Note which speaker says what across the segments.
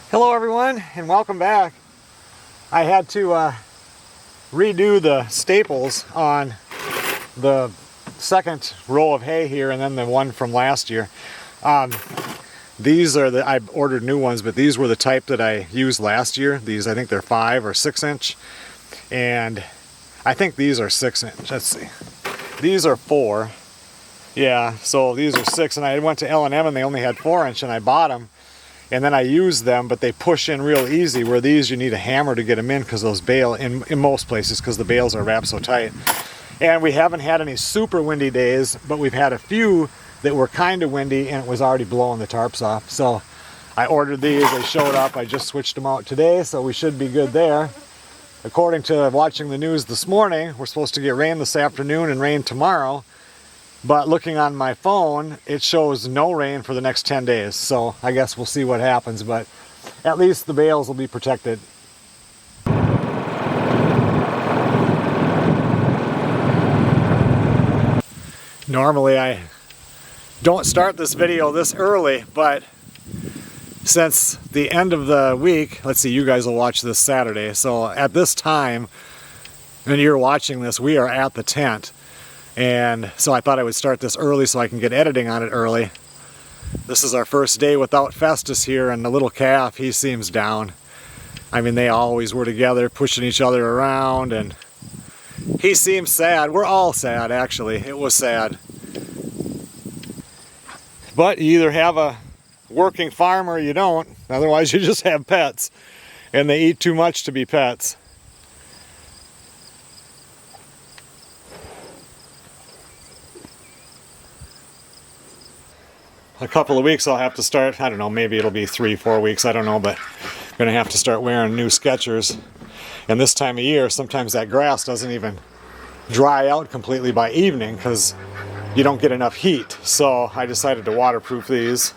Speaker 1: Hello everyone and welcome back. I had to redo the staples on the second row of hay here and then the one from last year. These are I ordered new ones, but these were the type that I used last year. These, I think they're 5 or 6 inch, and I think these are 6 inch. Let's see. These are 4. Yeah, so these are 6, and I went to L&M and they only had 4 inch, and I bought them. And then I use them, but they push in real easy, where these you need a hammer to get them in because those bale, in most places, because the bales are wrapped so tight. And we haven't had any super windy days, but we've had a few that were kind of windy and it was already blowing the tarps off. So I ordered these, they showed up, I just switched them out today, so we should be good there. According to watching the news this morning, we're supposed to get rain this afternoon and rain tomorrow. But looking on my phone, it shows no rain for the next 10 days. So I guess we'll see what happens, but at least the bales will be protected. Normally I don't start this video this early, but since the end of the week, let's see, you guys will watch this Saturday. So at this time, when you're watching this, we are at the tent. And so I thought I would start this early so I can get editing on it early. This is our first day without Festus here, and the little calf, he seems down. I mean, they always were together, pushing each other around, and he seems sad. We're all sad, actually. It was sad. But you either have a working farm or you don't. Otherwise, you just have pets. And they eat too much to be pets. A couple of weeks I'll have to start, I don't know, maybe it'll be 3-4 weeks, I don't know, but I'm going to have to start wearing new Skechers. And this time of year, sometimes that grass doesn't even dry out completely by evening because you don't get enough heat. So I decided to waterproof these.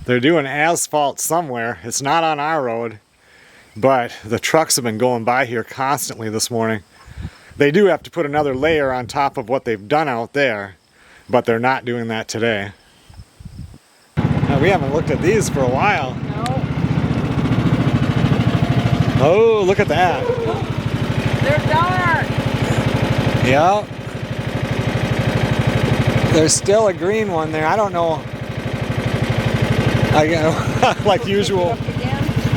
Speaker 1: They're doing asphalt somewhere. It's not on our road, but the trucks have been going by here constantly this morning. They do have to put another layer on top of what they've done out there. But they're not doing that today. Now, we haven't looked at these for a while.
Speaker 2: No.
Speaker 1: Oh, look at that.
Speaker 2: They're dark.
Speaker 1: Yeah. There's still a green one there. I don't know. Like usual,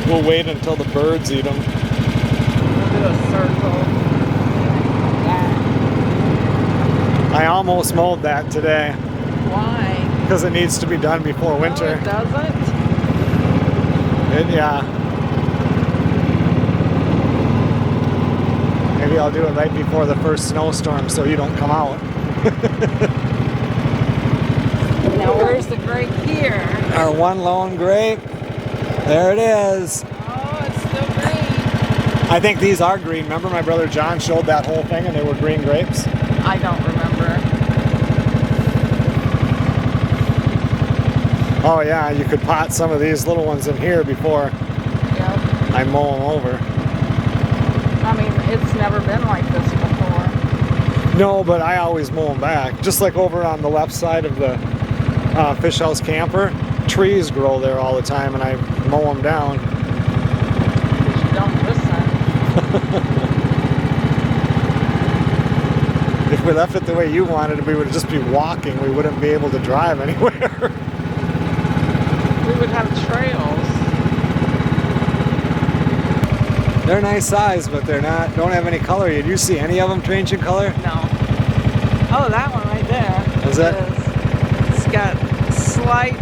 Speaker 1: we'll wait until the birds eat them.
Speaker 2: We'll do a circle.
Speaker 1: I almost mowed that today.
Speaker 2: Why?
Speaker 1: Because it needs to be done before winter.
Speaker 2: No, it doesn't?
Speaker 1: Yeah. Maybe I'll do it right before the first snowstorm so you don't come out.
Speaker 2: Now where's the grape here?
Speaker 1: Our one lone grape. There it is.
Speaker 2: Oh, it's still green.
Speaker 1: I think these are green. Remember my brother John showed that whole thing and they were green grapes?
Speaker 2: I don't remember.
Speaker 1: Oh yeah, you could pot some of these little ones in here before I mow them over.
Speaker 2: I mean, it's never been like this before.
Speaker 1: No, but I always mow them back. Just like over on the left side of the fish house camper, trees grow there all the time and I mow them down.
Speaker 2: Because you don't listen.
Speaker 1: If we left it the way you wanted it, we would just be walking. We wouldn't be able to drive anywhere.
Speaker 2: We would have trails.
Speaker 1: They're nice size, but they're don't have any color. Did you see any of them changing color?
Speaker 2: No. Oh, that one right there.
Speaker 1: Is it?
Speaker 2: It's got slight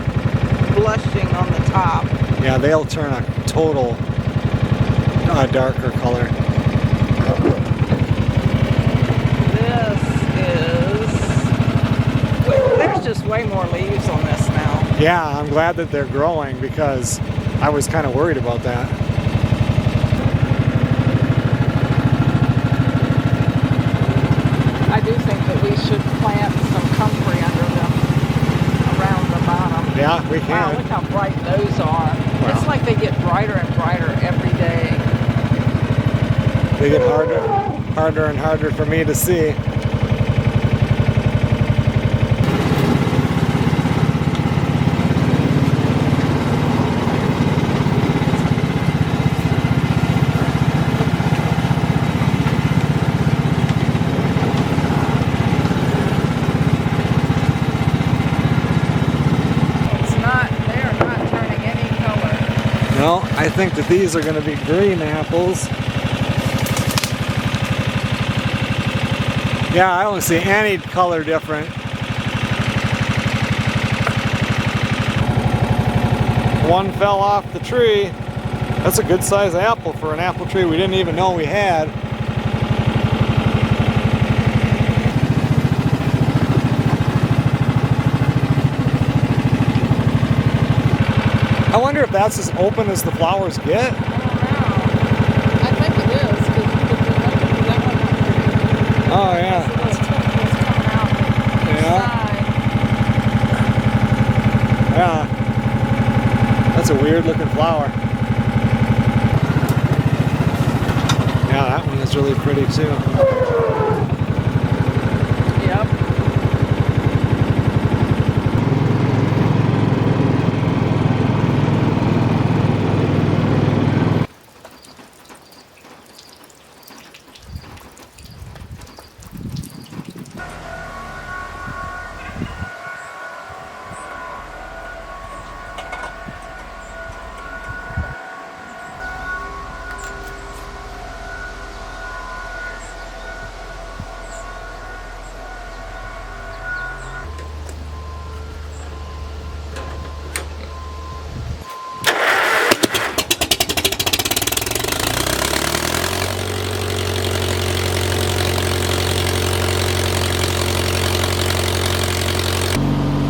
Speaker 2: blushing on the top.
Speaker 1: Yeah, they'll turn a total darker color.
Speaker 2: There's just way more leaves on this now.
Speaker 1: Yeah, I'm glad that they're growing because I was kind of worried about that.
Speaker 2: I do think that we should plant some comfrey under them around the bottom.
Speaker 1: Yeah, we can.
Speaker 2: Wow, look how bright those are.
Speaker 1: Wow.
Speaker 2: It's like they get brighter and brighter every day.
Speaker 1: They get harder and harder for me to see.
Speaker 2: They're not turning any color.
Speaker 1: No, I think that these are going to be green apples. Yeah, I don't see any color different. One fell off the tree. That's a good size apple for an apple tree we didn't even know we had. I wonder if that's as open as the flowers get.
Speaker 2: I don't know. I think it is because you could do that one pretty.
Speaker 1: Oh yeah.
Speaker 2: Those tentacles coming out the side.
Speaker 1: Yeah. That's a weird looking flower. Yeah, that one is really pretty too.
Speaker 2: Yep.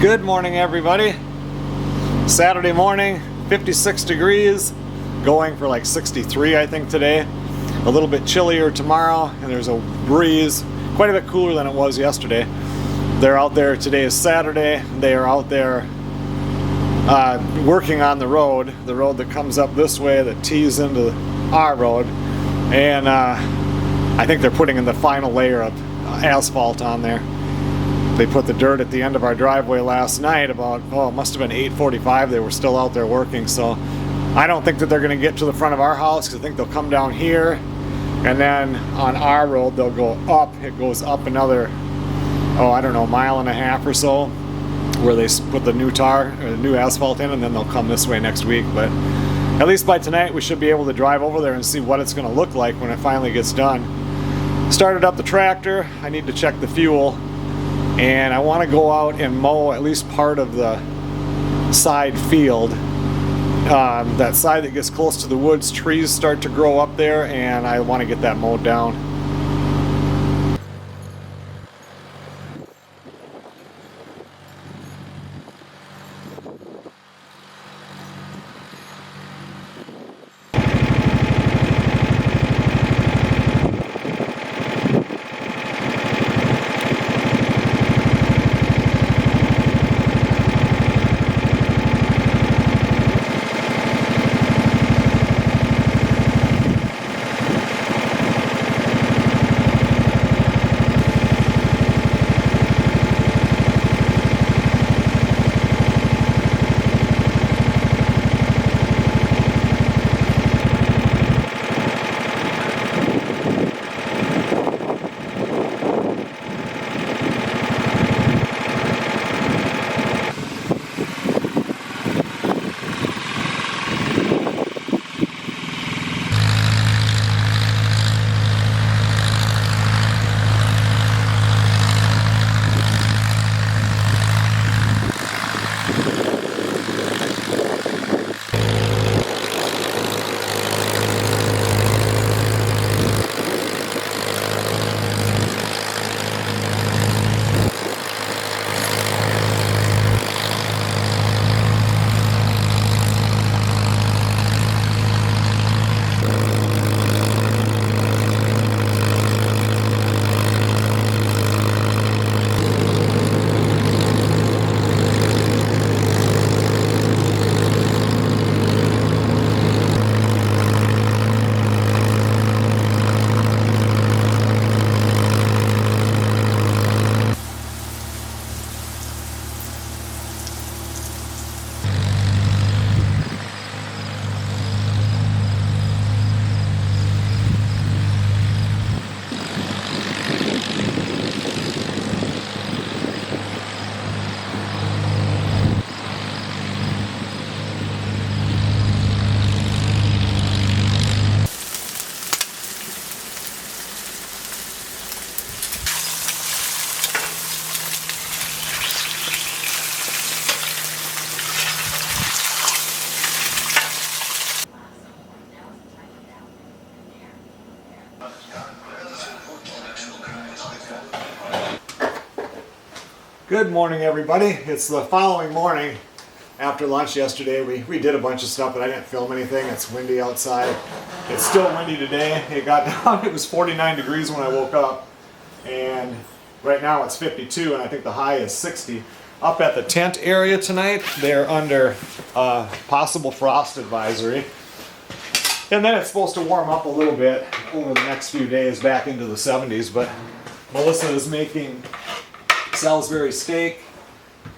Speaker 1: Good morning, everybody. Saturday morning, 56 degrees, going for like 63, I think, today. A little bit chillier tomorrow, and there's a breeze, quite a bit cooler than it was yesterday. They're out there, today is Saturday, they are out there working on the road that comes up this way that tees into our road, and I think they're putting in the final layer of asphalt on there. They put the dirt at the end of our driveway last night about, it must have been 8:45. They were still out there working, so I don't think that they're going to get to the front of our house, because I think they'll come down here, and then on our road they'll go up. It goes up another, I don't know, mile and a half or so, where they put the new new asphalt in, and then they'll come this way next week. But at least by tonight we should be able to drive over there and see what it's going to look like when it finally gets done. Started up the tractor. I need to check the fuel. And I want to go out and mow at least part of the side field. That side that gets close to the woods, trees start to grow up there, and I want to get that mowed down. Good morning, everybody. It's the following morning after lunch yesterday. We did a bunch of stuff, but I didn't film anything. It's windy outside. It's still windy today. It got down, it was 49 degrees when I woke up, and right now it's 52, and I think the high is 60. Up at the tent area tonight, they're under possible frost advisory. And then it's supposed to warm up a little bit over the next few days back into the 70s, but Melissa is making Salisbury steak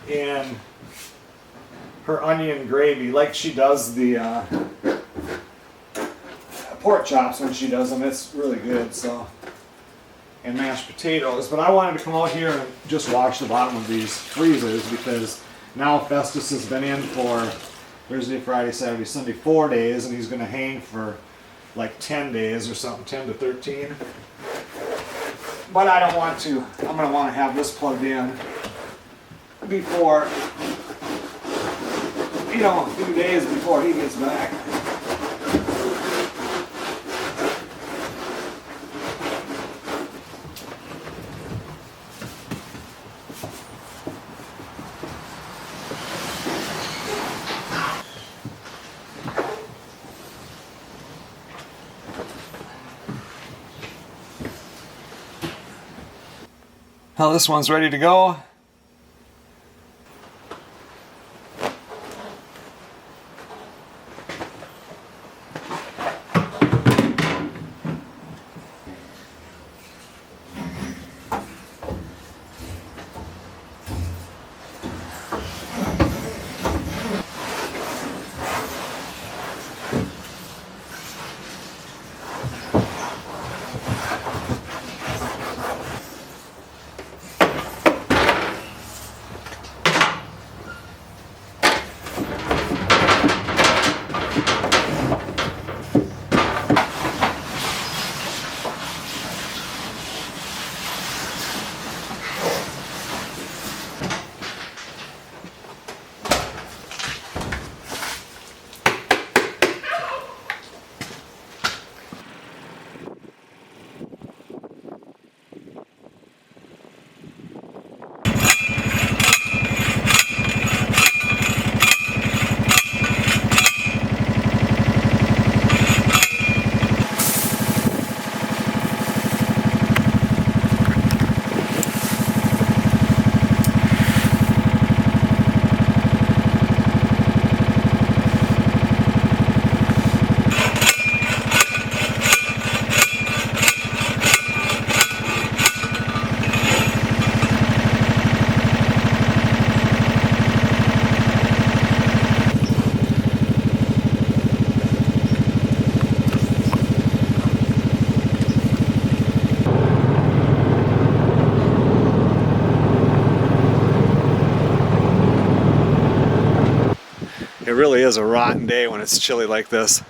Speaker 1: and her onion gravy, like she does the pork chops when she does them. It's really good. So, and mashed potatoes. But I wanted to come out here and just wash the bottom of these freezers because now Festus has been in for Thursday, Friday, Saturday, Sunday, 4 days, and he's going to hang for like 10 days or something, 10 to 13. But I don't want to. I'm going to want to have this plugged in before, a few days before he gets back. Now this one's ready to go. It really is a rotten day when it's chilly like this.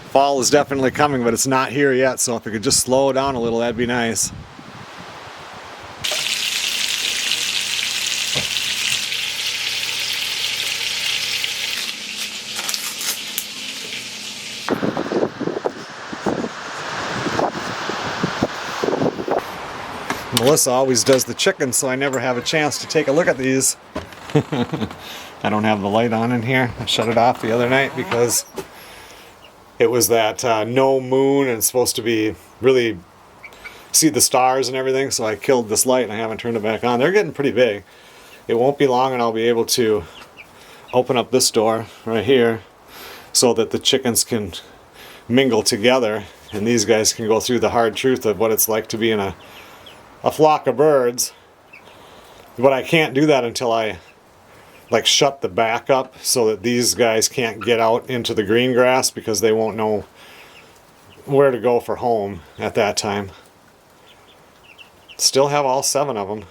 Speaker 1: Fall is definitely coming, but it's not here yet, so if it could just slow down a little, that'd be nice. Melissa always does the chickens, so I never have a chance to take a look at these. I don't have the light on in here. I shut it off the other night because it was that no moon and it's supposed to be really see the stars and everything, so I killed this light and I haven't turned it back on. They're getting pretty big. It won't be long and I'll be able to open up this door right here so that the chickens can mingle together and these guys can go through the hard truth of what it's like to be in a flock of birds. But I can't do that until I shut the back up so that these guys can't get out into the green grass because they won't know where to go for home at that time. Still have all 7 of them.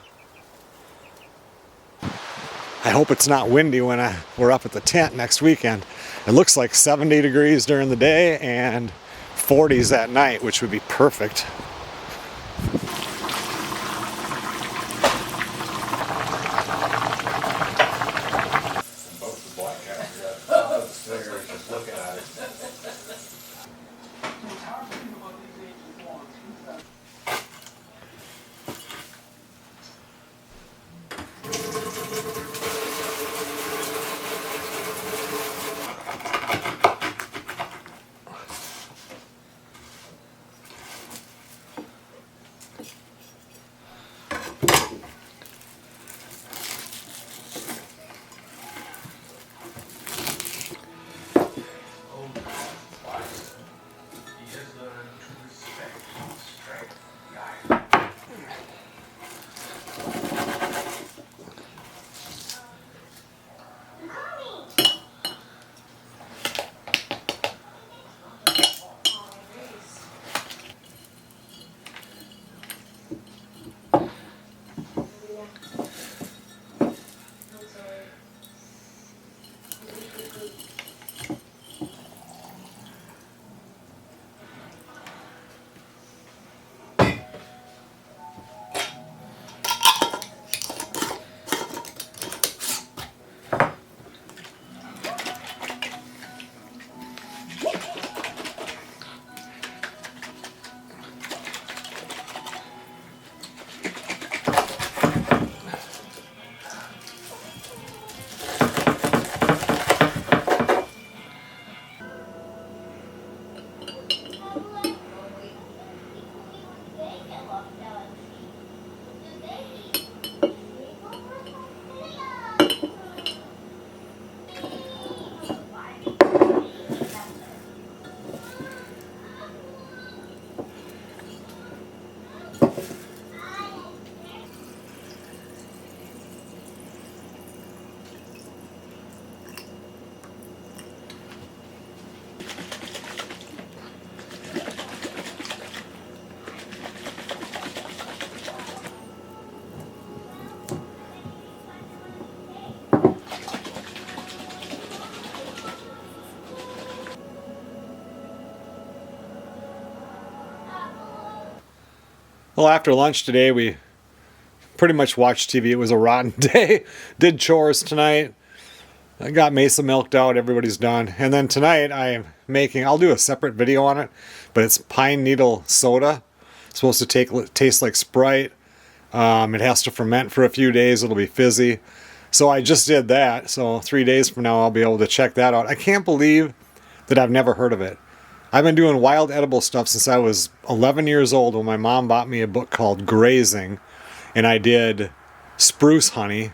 Speaker 1: I hope it's not windy when we're up at the tent next weekend. It looks like 70 degrees during the day and 40s at night, which would be perfect. Well, after lunch today, we pretty much watched TV. It was a rotten day. Did chores tonight. I got Mesa milked out. Everybody's done. And then tonight I am making, I'll do a separate video on it, but it's pine needle soda. It's supposed to taste like Sprite. It has to ferment for a few days. It'll be fizzy. So I just did that. So 3 days from now, I'll be able to check that out. I can't believe that I've never heard of it. I've been doing wild edible stuff since I was 11 years old when my mom bought me a book called Grazing, and I did spruce honey,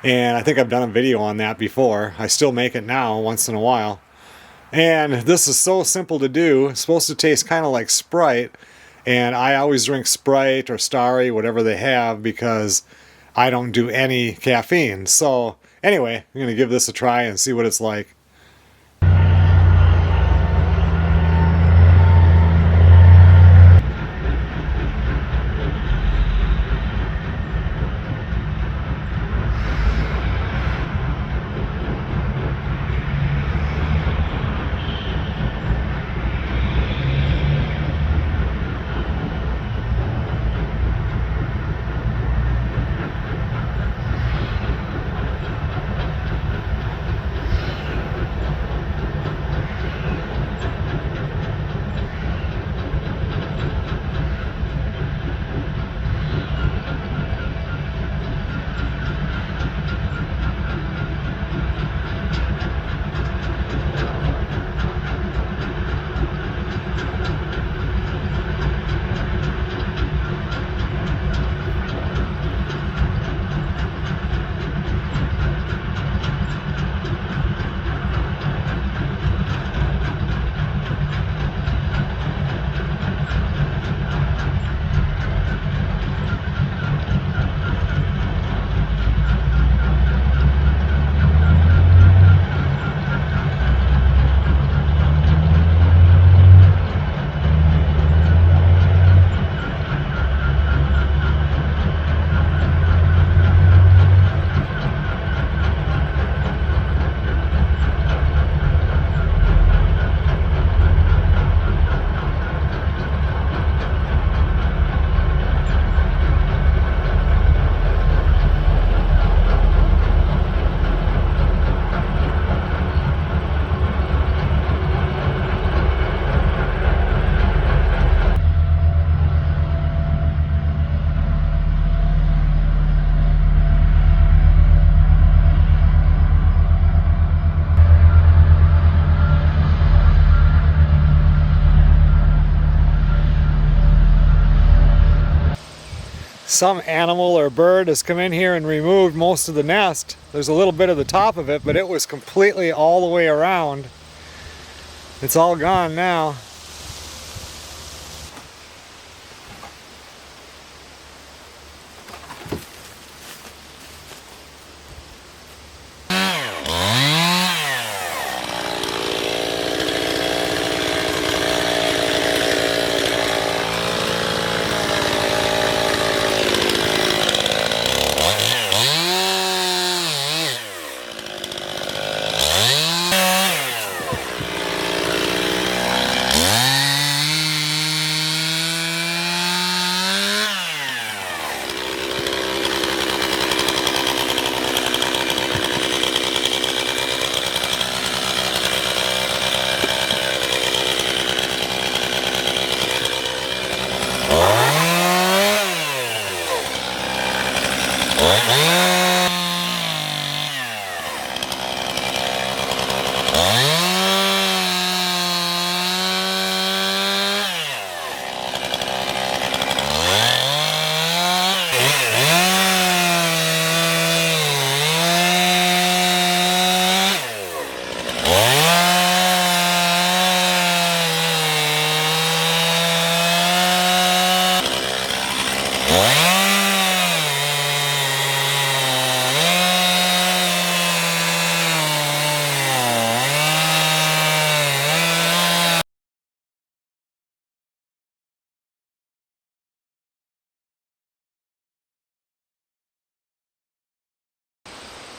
Speaker 1: and I think I've done a video on that before. I still make it now once in a while, and this is so simple to do. It's supposed to taste kind of like Sprite, and I always drink Sprite or Starry, whatever they have, because I don't do any caffeine. So anyway, I'm going to give this a try and see what it's like. Some animal or bird has come in here and removed most of the nest. There's a little bit of the top of it, but it was completely all the way around. It's all gone now.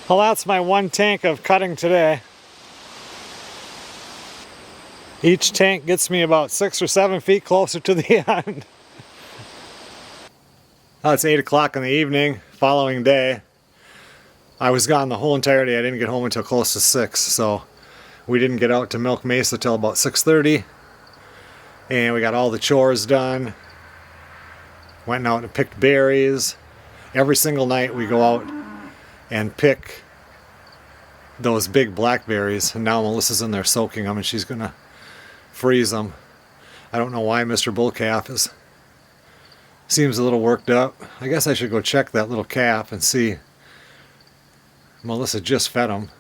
Speaker 1: Well, that's my one tank of cutting today. Each tank gets me about 6 or 7 feet closer to the end. Oh, it's 8 o'clock in the evening, following day. I was gone the whole entire day. I didn't get home until close to 6, so we didn't get out to Milk Mesa till about 6:30. And we got all the chores done. Went out and picked berries. Every single night we go out and pick those big blackberries. And now Melissa's in there soaking them and she's gonna freeze them. I don't know why Mr. Bullcalf seems a little worked up. I guess I should go check that little calf and see. Melissa just fed him.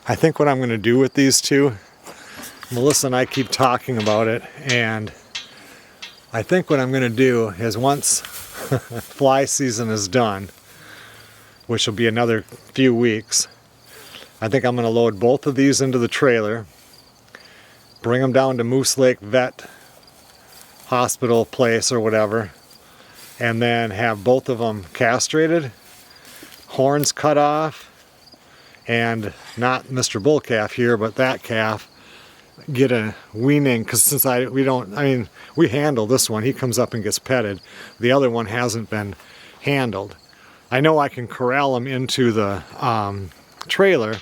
Speaker 1: I think what I'm going to do with these two, Melissa and I keep talking about it, and I think what I'm going to do is once fly season is done, which will be another few weeks, I think I'm going to load both of these into the trailer, bring them down to Moose Lake Vet Hospital place or whatever, and then have both of them castrated, horns cut off, and not Mr. Bullcalf here, but that calf, get a weaning, because since we handle this one, he comes up and gets petted. The other one hasn't been handled. I know I can corral him into the trailer,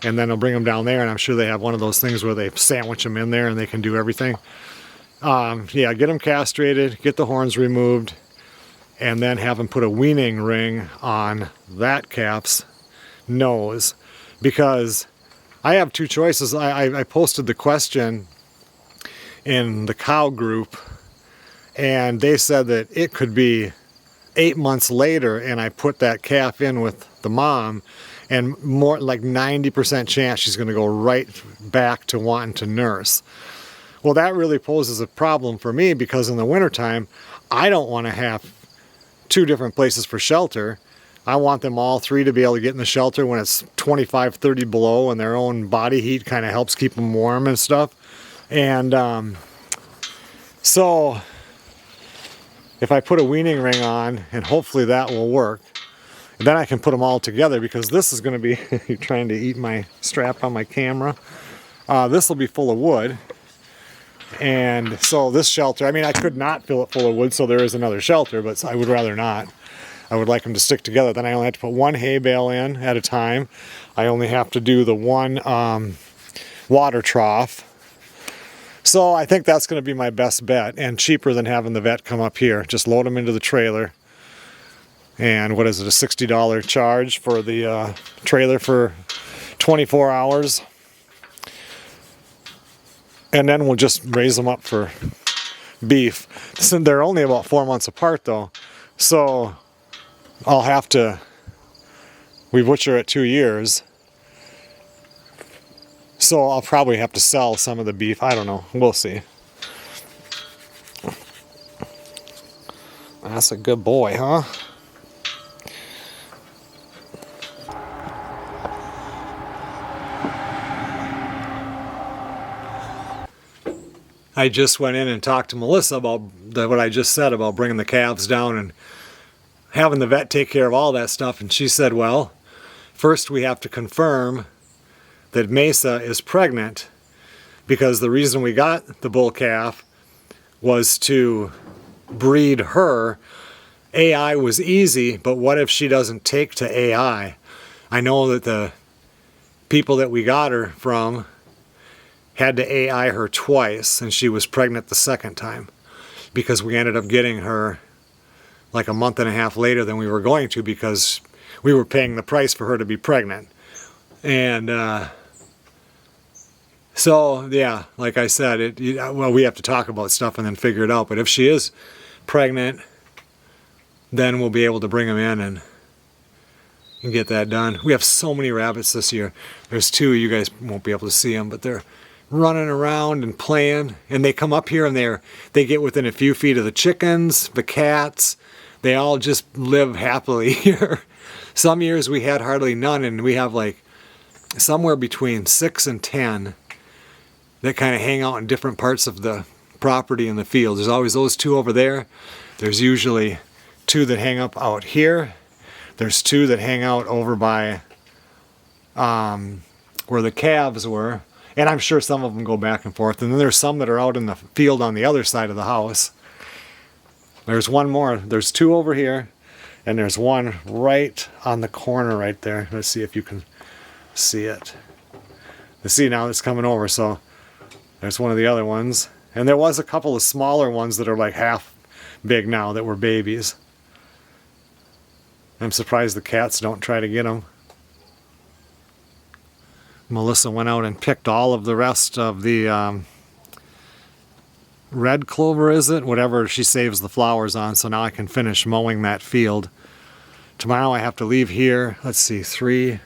Speaker 1: and then I'll bring them down there, and I'm sure they have one of those things where they sandwich them in there and they can do everything. Yeah, get them castrated, get the horns removed, and then have them put a weaning ring on that calf's nose, because I have two choices. I posted the question in the cow group, and they said that it could be 8 months later, and I put that calf in with the mom, and more like 90% chance she's going to go right back to wanting to nurse. Well, that really poses a problem for me, because in the wintertime, I don't want to have 2 different places for shelter. I want them all 3 to be able to get in the shelter when it's 25, 30 below, and their own body heat kind of helps keep them warm and stuff. And so if I put a weaning ring on, and hopefully that will work, then I can put them all together, because this is going to be, you're trying to eat my strap on my camera. This will be full of wood. And so this shelter, I mean, I could not fill it full of wood, so there is another shelter, but I would rather not. I would like them to stick together. Then I only have to put 1 hay bale in at a time. I only have to do the 1 water trough. So I think that's going to be my best bet, and cheaper than having the vet come up here. Just load them into the trailer. And what is it, a $60 charge for the trailer for 24 hours. And then we'll just raise them up for beef. So they're only about 4 months apart though. So I'll have to, we butcher at 2 years. So I'll probably have to sell some of the beef. I don't know. We'll see. That's a good boy, huh? I just went in and talked to Melissa about what I just said about bringing the calves down and having the vet take care of all that stuff. And she said, well, first we have to confirm that Mesa is pregnant, because the reason we got the bull calf was to breed her. AI was easy, but what if she doesn't take to AI? I know that the people that we got her from had to AI her twice, and she was pregnant the second time, because we ended up getting her like a month and a half later than we were going to, because we were paying the price for her to be pregnant. And so yeah, like I said, well, we have to talk about stuff and then figure it out. But if she is pregnant, then we'll be able to bring them in and get that done. We have so many rabbits this year. There's 2, you guys won't be able to see them, but they're running around and playing, and they come up here and they get within a few feet of the chickens, the cats. They all just live happily here. Some years we had hardly none, and we have like somewhere between 6 and 10 that kind of hang out in different parts of the property in the field. There's always those two over there. There's usually two that hang up out here. There's two that hang out over by where the calves were. And I'm sure some of them go back and forth. And then there's some that are out in the field on the other side of the house. There's one more. There's two over here. And there's one right on the corner right there. Let's see if you can see it. You see now it's coming over. So there's one of the other ones. And there was a couple of smaller ones that are like half big now that were babies. I'm surprised the cats don't try to get them. Melissa went out and picked all of the rest of the red clover, is it? Whatever she saves the flowers on, so now I can finish mowing that field. Tomorrow I have to leave here. Let's see, 1:30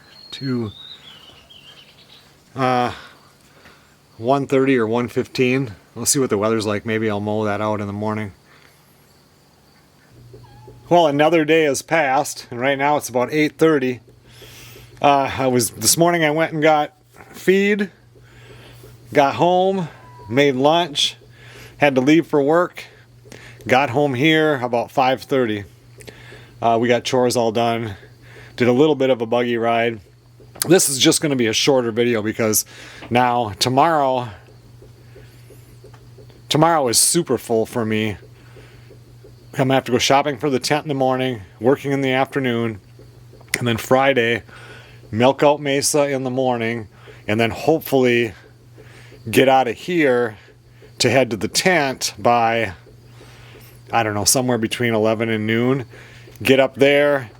Speaker 1: or 1:15. We'll see what the weather's like. Maybe I'll mow that out in the morning. Well, another day has passed, and right now it's about 8:30. This morning I went and got feed, got home, made lunch, had to leave for work, got home here about 5:30. We got chores all done, did a little bit of a buggy ride. This is just going to be a shorter video because now tomorrow is super full for me. I'm going to have to go shopping for the tent in the morning, working in the afternoon, and then Friday, milk out Mesa in the morning, and then hopefully get out of here to head to the tent by, I don't know, somewhere between 11 and noon. Get up there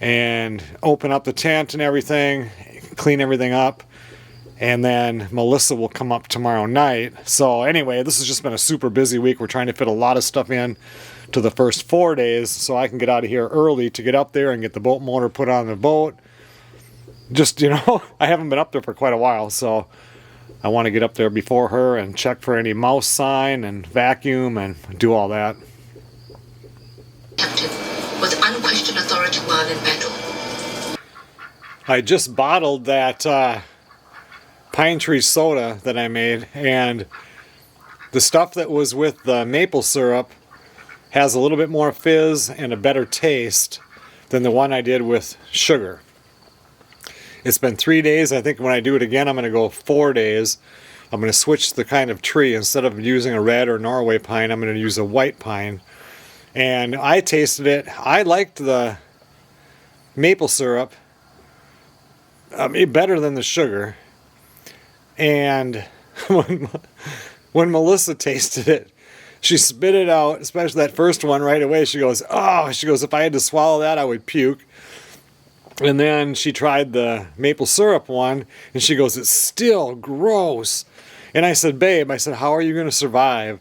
Speaker 1: and open up the tent and everything, clean everything up, and then Melissa will come up tomorrow night. So anyway, this has just been a super busy week. We're trying to fit a lot of stuff in to the first 4 days so I can get out of here early to get up there and get the boat motor put on the boat. Just, I haven't been up there for quite a while, so I want to get up there before her and check for any mouse sign and vacuum and do all that.
Speaker 3: Captain, with unquestioned authority while in battle.
Speaker 1: I just bottled that pine tree soda that I made, and the stuff that was with the maple syrup has a little bit more fizz and a better taste than the one I did with sugar. It's been 3 days. I think when I do it again, I'm going to go 4 days. I'm going to switch the kind of tree. Instead of using a red or Norway pine, I'm going to use a white pine. And I tasted it. I liked the maple syrup better than the sugar. And when Melissa tasted it, she spit it out, especially that first one right away. She goes, if I had to swallow that, I would puke. And then she tried the maple syrup one, and she goes, it's still gross. And I said, babe, how are you going to survive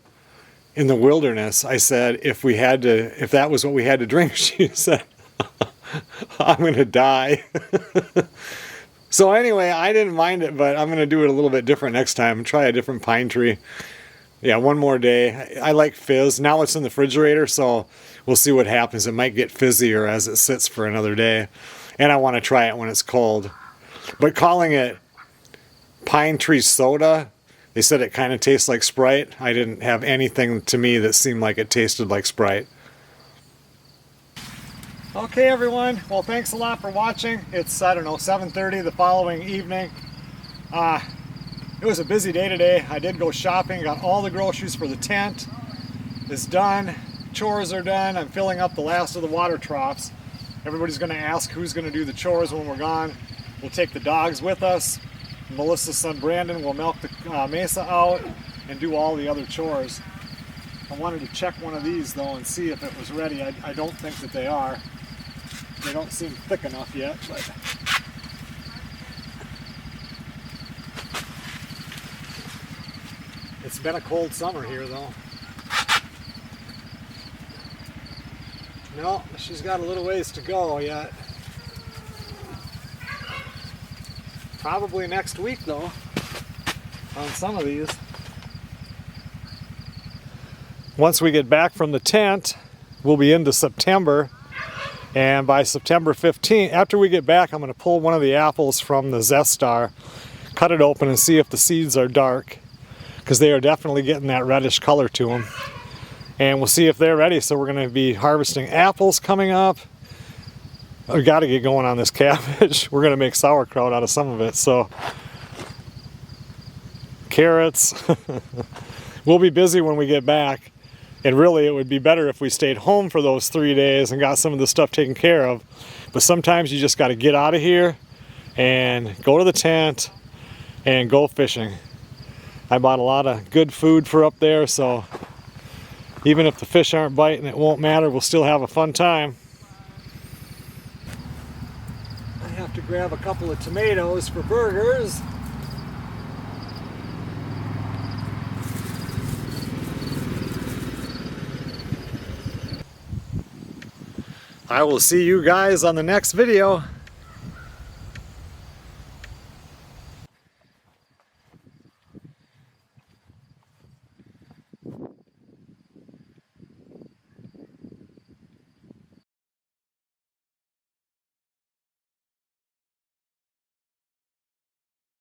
Speaker 1: in the wilderness? I said, if that was what we had to drink. She said, I'm going to die. So anyway, I didn't mind it, but I'm going to do it a little bit different next time. Try a different pine tree. Yeah, one more day. I like fizz. Now it's in the refrigerator, so we'll see what happens. It might get fizzier as it sits for another day. And I want to try it when it's cold. But calling it pine tree soda, they said it kind of tastes like Sprite. I didn't have anything to me that seemed like it tasted like Sprite. Okay, everyone. Well, thanks a lot for watching. It's, 7:30 the following evening. It was a busy day today. I did go shopping, got all the groceries for the tent. It's done. Chores are done. I'm filling up the last of the water troughs. Everybody's going to ask who's going to do the chores when we're gone. We'll take the dogs with us. Melissa's son Brandon will milk the Mesa out and do all the other chores. I wanted to check one of these though and see if it was ready. I don't think that they are. They don't seem thick enough yet, but it's been a cold summer here though. No, she's got a little ways to go yet. Probably next week though, on some of these. Once we get back from the tent, we'll be into September. And by September 15th, after we get back, I'm going to pull one of the apples from the Zestar, cut it open and see if the seeds are dark. because they are definitely getting that reddish color to them. And we'll see if they're ready. So we're going to be harvesting apples coming up. We got to get going on this cabbage. We're going to make sauerkraut out of some of it. So carrots. We'll be busy when we get back. And really, it would be better if we stayed home for those 3 days and got some of the stuff taken care of. But sometimes you just got to get out of here and go to the tent and go fishing. I bought a lot of good food for up there, so even if the fish aren't biting, it won't matter. We'll still have a fun time. I have to grab a couple of tomatoes for burgers. I will see you guys on the next video.